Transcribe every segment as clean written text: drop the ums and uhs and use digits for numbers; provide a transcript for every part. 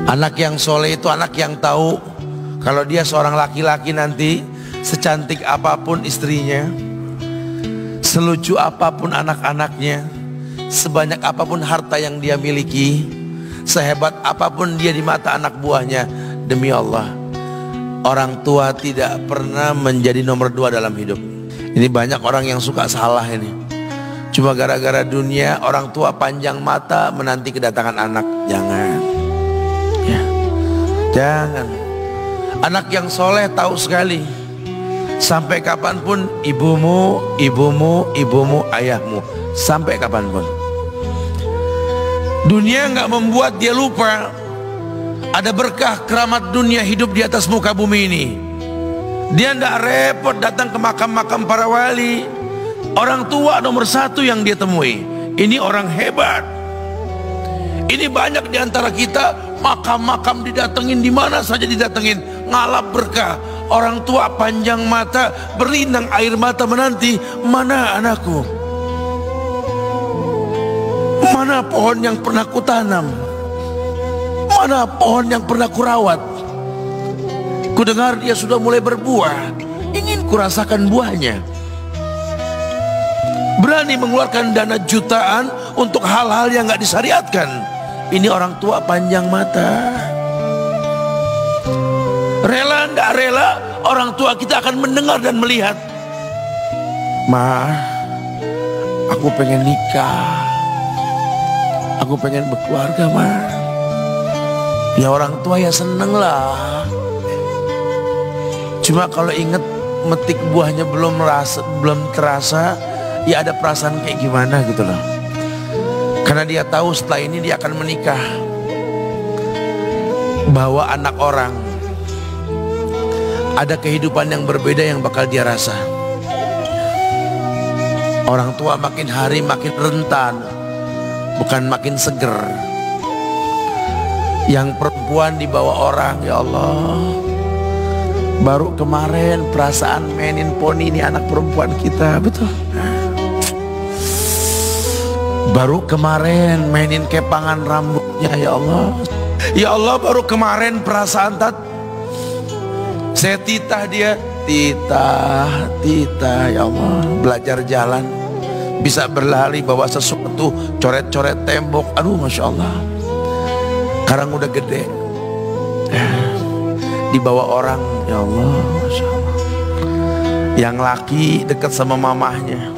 Anak yang soleh itu anak yang tahu kalau dia seorang laki-laki nanti, secantik apapun istrinya, selucu apapun anak-anaknya, sebanyak apapun harta yang dia miliki, sehebat apapun dia di mata anak buahnya, demi Allah, orang tua tidak pernah menjadi nomor 2 dalam hidup. Ini banyak orang yang suka salah ini. Cuma gara-gara dunia, orang tua panjang mata menanti kedatangan anak. Jangan ya, jangan. Anak yang soleh tahu sekali, sampai kapanpun ibumu, ayahmu, sampai kapanpun. Dunia nggak membuat dia lupa ada berkah keramat dunia hidup di atas muka bumi ini. Dia nggak repot datang ke makam-makam para wali. Orang tua nomor 1 yang dia temui. Ini orang hebat. Ini banyak di antara kita makam-makam didatengin, di mana saja didatengin, ngalap berkah. Orang tua panjang mata, berlinang air mata menanti, mana anakku? Mana pohon yang pernah kutanam? Mana pohon yang pernah kurawat? Kudengar dia sudah mulai berbuah, ingin kurasakan buahnya. Berani mengeluarkan dana jutaan untuk hal-hal yang gak disyariatkan. Ini orang tua panjang mata. Rela gak rela, orang tua kita akan mendengar dan melihat. Ma, aku pengen nikah, aku pengen berkeluarga, Ma. Ya orang tua ya seneng lah. Cuma kalau inget metik buahnya belum terasa, ya ada perasaan kayak gimana gitu loh. Karena dia tahu setelah ini dia akan menikah, bahwa anak orang ada kehidupan yang berbeda yang bakal dia rasa. Orang tua makin hari makin rentan, bukan makin seger. Yang perempuan dibawa orang, ya Allah. Baru kemarin perasaan mainin poni ini anak perempuan kita, betul. Baru kemarin mainin kepangan rambutnya, ya Allah. Ya Allah, baru kemarin perasaan saya titah dia, titah, ya Allah. Belajar jalan, bisa berlari bawa sesuatu, coret-coret tembok, aduh Masya Allah. Sekarang udah gede, dibawa orang, ya Allah, Masya Allah. Yang laki dekat sama mamahnya.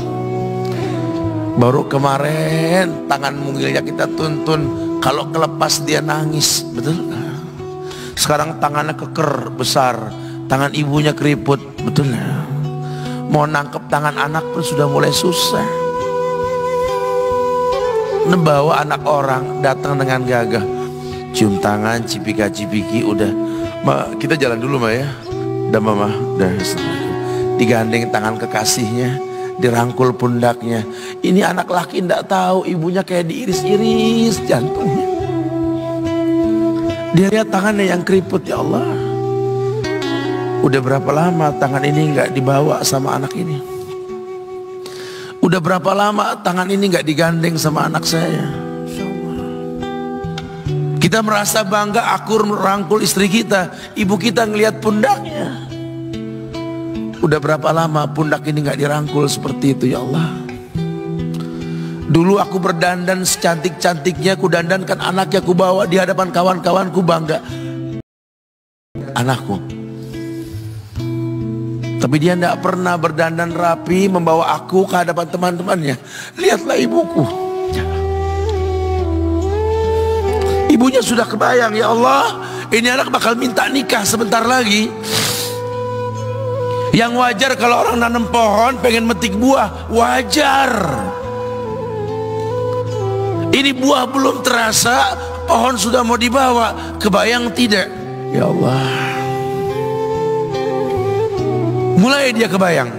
Baru kemarin tangan mungilnya kita tuntun, kalau kelepas dia nangis, betul. Sekarang tangannya keker besar, tangan ibunya keriput, betul. Mau nangkep tangan anak pun sudah mulai susah. Membawa anak orang datang dengan gagah, cium tangan, cipika-cipiki, udah. Ma, kita jalan dulu, Ma ya. Udah Mama, udah. Digandeng tangan kekasihnya, dirangkul pundaknya. Ini anak laki ndak tahu ibunya kayak diiris-iris jantungnya. Dia lihat tangannya yang keriput, ya Allah. Udah berapa lama tangan ini nggak dibawa sama anak ini? Udah berapa lama tangan ini nggak digandeng sama anak saya? Kita merasa bangga akur merangkul istri kita, ibu kita ngelihat pundaknya. Udah berapa lama pundak ini gak dirangkul seperti itu, ya Allah. Dulu aku berdandan secantik-cantiknya, ku dandankan anaknya, ku bawa di hadapan kawan-kawanku, bangga anakku. Tapi dia tidak pernah berdandan rapi membawa aku ke hadapan teman-temannya. Lihatlah ibuku, ibunya sudah kebayang, ya Allah, ini anak bakal minta nikah sebentar lagi. Yang wajar kalau orang nanam pohon pengen metik buah, wajar. Ini buah belum terasa, pohon sudah mau dibawa. Kebayang tidak? Ya Allah. Mulai dia kebayang.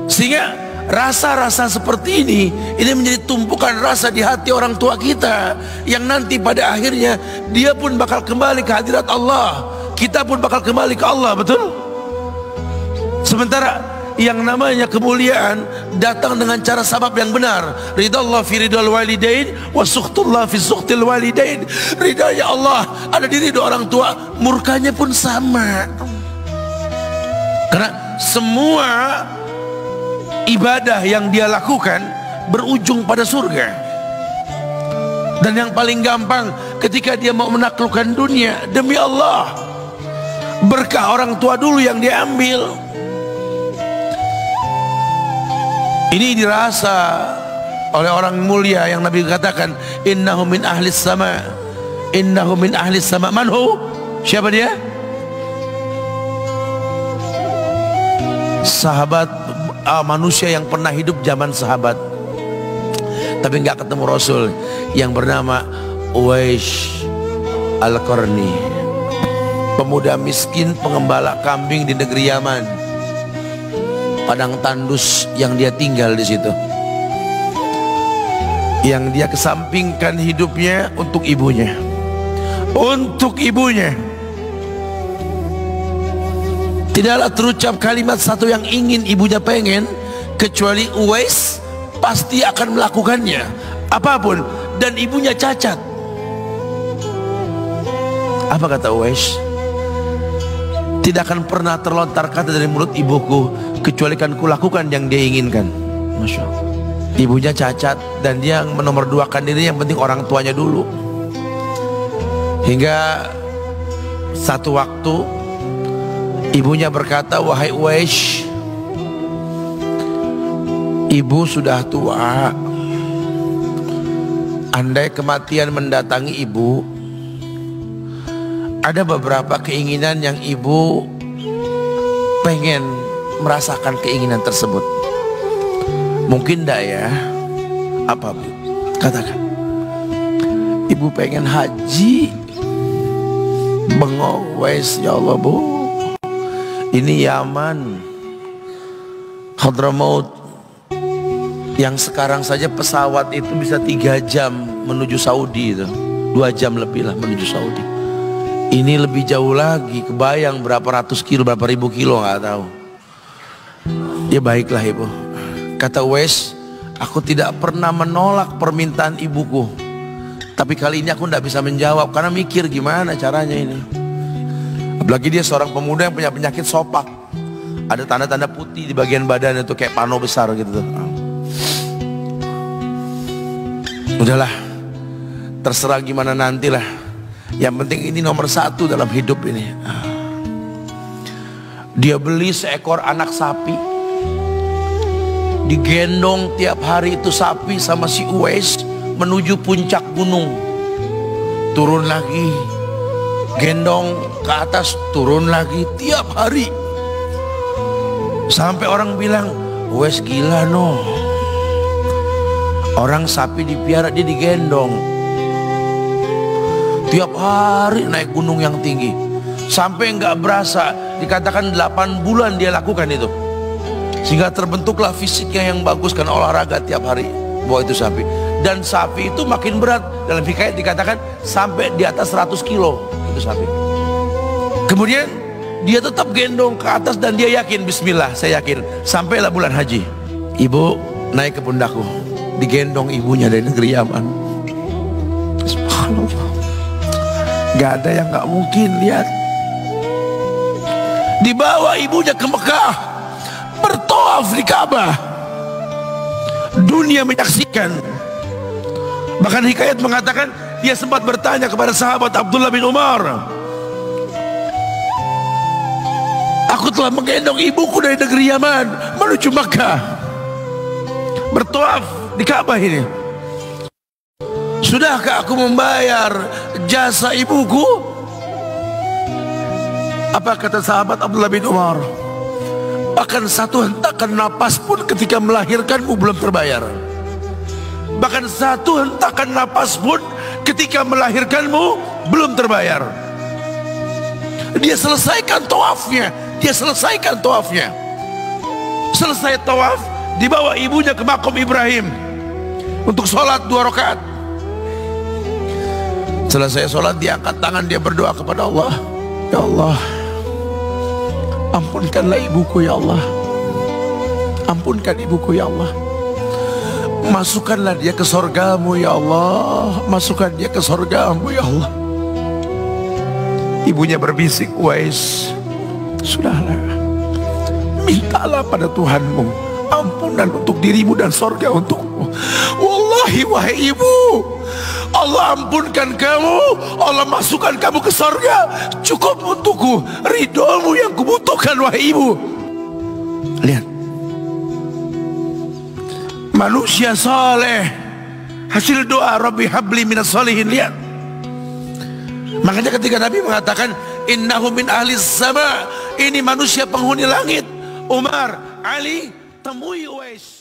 Sehingga rasa-rasa seperti ini menjadi tumpukan rasa di hati orang tua kita, yang nanti pada akhirnya dia pun bakal kembali ke hadirat Allah. Kita pun bakal kembali ke Allah, betul? Sementara yang namanya kemuliaan datang dengan cara sabab yang benar. Ridallah fi ridal walidain wa sukhtullah fi sukhtil walidain. Ridanya Allah ada di ridho orang tua, murkanya pun sama. Karena semua ibadah yang dia lakukan berujung pada surga. Dan yang paling gampang ketika dia mau menaklukkan dunia, demi Allah, berkah orang tua dulu yang dia ambil. Ini dirasa oleh orang mulia yang Nabi katakan, innahu min ahlis sama, innahu min ahlis sama. Manhu? Siapa dia? Sahabat, manusia yang pernah hidup zaman sahabat tapi nggak ketemu Rasul, yang bernama Uwais Al-Qarni, pemuda miskin pengembala kambing di negeri Yaman. Padang tandus yang dia tinggal di situ, yang dia kesampingkan hidupnya untuk ibunya, untuk ibunya. Tidaklah terucap kalimat satu yang ingin ibunya pengen, kecuali Uwais pasti akan melakukannya apapun, dan ibunya cacat. Apa kata Uwais? Tidak akan pernah terlontar kata dari mulut ibuku kecuali kan kulakukan yang dia inginkan. Masya Allah. Ibunya cacat dan dia menomorduakan diri, yang penting orang tuanya dulu. Hingga satu waktu ibunya berkata, wahai Uwais, ibu sudah tua. Andai kematian mendatangi ibu, ada beberapa keinginan yang ibu pengen merasakan keinginan tersebut. Mungkin enggak ya? Apa Bu? Katakan. Ibu pengen haji. Bengong Uwais, ya Allah Bu, ini Yaman, Hadramaut, yang sekarang saja pesawat itu bisa 3 jam menuju Saudi, itu 2 jam lebih lah menuju Saudi. Ini lebih jauh lagi, kebayang berapa ratus kilo, berapa ribu kilo, nggak tahu. Ya baiklah ibu, kata Uwais, aku tidak pernah menolak permintaan ibuku, tapi kali ini aku tidak bisa menjawab karena mikir gimana caranya ini. Apalagi dia seorang pemuda yang punya penyakit sopak, ada tanda-tanda putih di bagian badan itu kayak pano besar gitu tuh. Udahlah, terserah gimana nantilah. Yang penting ini nomor 1 dalam hidup ini. Dia beli seekor anak sapi, digendong tiap hari itu sapi sama si Uwais menuju puncak gunung, turun lagi, gendong ke atas, turun lagi tiap hari. Sampai orang bilang, Uwais gila no, orang sapi dipiara, dia digendong tiap hari naik gunung yang tinggi. Sampai nggak berasa, dikatakan 8 bulan dia lakukan itu, sehingga terbentuklah fisiknya yang bagus karena olahraga tiap hari bawa itu sapi. Dan sapi itu makin berat, dalam hikayat dikatakan sampai di atas 100 kilo itu sapi. Kemudian dia tetap gendong ke atas dan dia yakin, bismillah saya yakin. Sampailah bulan haji, ibu naik ke pundakku, digendong ibunya dari negeri Yaman. Subhanallah, gak ada yang gak mungkin. Lihat, dibawa ibunya ke Mekah, bertawaf di Ka'bah, dunia menyaksikan. Bahkan hikayat mengatakan dia sempat bertanya kepada sahabat Abdullah bin Umar, aku telah menggendong ibuku dari negeri Yaman menuju Mekah, bertawaf di Ka'bah ini, sudahkah aku membayar jasa ibuku? Apa kata sahabat Abdullah bin Umar? Bahkan satu hentakan napas pun ketika melahirkanmu belum terbayar. Bahkan satu hentakan napas pun ketika melahirkanmu belum terbayar. Dia selesaikan tawafnya, dia selesaikan tawafnya. Selesai tawaf, dibawa ibunya ke makom Ibrahim untuk sholat 2 rakaat. Selesai sholat, dia angkat tangan, dia berdoa kepada Allah, ya Allah, ampunkanlah ibuku ya Allah. Ampunkan ibuku ya Allah. Masukkanlah dia ke sorgamu ya Allah. Masukkan dia ke sorgamu ya Allah. Ibunya berbisik, Uwais, sudahlah, mintalah pada Tuhanmu ampunan untuk dirimu dan sorga untukmu. Wallahi wahai ibu, Allah ampunkan kamu, Allah masukkan kamu ke sorga, cukup untukku ridhomu yang kubutuhkan wahai ibu. Lihat, manusia saleh, hasil doa Rabbi habli minas solihin. Lihat, makanya ketika Nabi mengatakan innahu min ahli sama, ini manusia penghuni langit, Umar, Ali, temui Uwais.